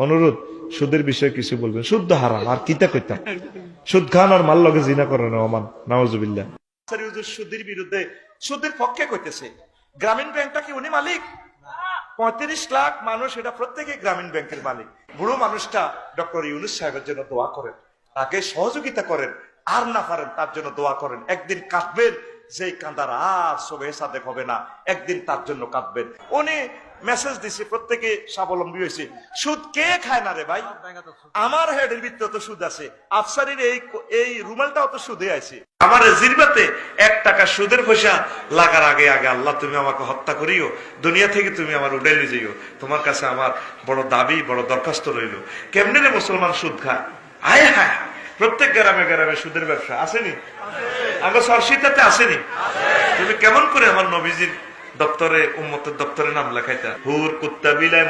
অনুরোধ, সুদের বিষয়ে কিছু বলবেন। শুদ্ধ হারাম, আর কিতা কইতাম, সুদ খান আর মাল লগে জিনা করেন ওমান, নাউজুবিল্লাহ। সুদের বিরুদ্ধে, সুদের পক্ষে কইতেছে। গ্রামীণ ব্যাংকটা কি উনি মালিক? 35 লাখ মানুষ, এটা প্রত্যেকে গ্রামীণ ব্যাংকের মালিক। বুড়ো মানুষটা ডক্টর ইউনূস সাহেবের জন্য দোয়া করেন, তাকে সহযোগিতা করেন, আর না পারেন তার জন্য দোয়া করেন। একদিন কাঁদবেন, যেই কাঁদার আর সবে সাদেক হবে না, একদিন তার জন্য কাঁদবেন। উনি মেসেজ দিছে, প্রত্যেকে স্বাবলম্বী হয়েছে। সুদ কে খায় না রে ভাই? আমার হেডের ভিতরে তো সুদ আছে, আফসারির এই রুমালটাও তো সুদে আছে। আমার জিরবাতে 1 টাকা সুদের পয়সা লাগার আগে আগে আল্লাহ তুমি আমাকে হত্যা করিও, দুনিয়া থেকে তুমি আমার উড়ে নিয়ে যাইও, তোমার কাছে আমার বড় দাবি, বড় দরখাস্ত রইল। কেমনে রে মুসলমান সুদ খায়? আয় হায়, প্রত্যেক গ্রামে গ্রামে সুদের ব্যবসা আসেনি? আমার সরসিতাতে আসেনি? তুমি কেমন করে আমার নবীজির দপ্তরে, উম্মতের দপ্তরে নাম লেখাইতা? হুর কুত্তা বিলায়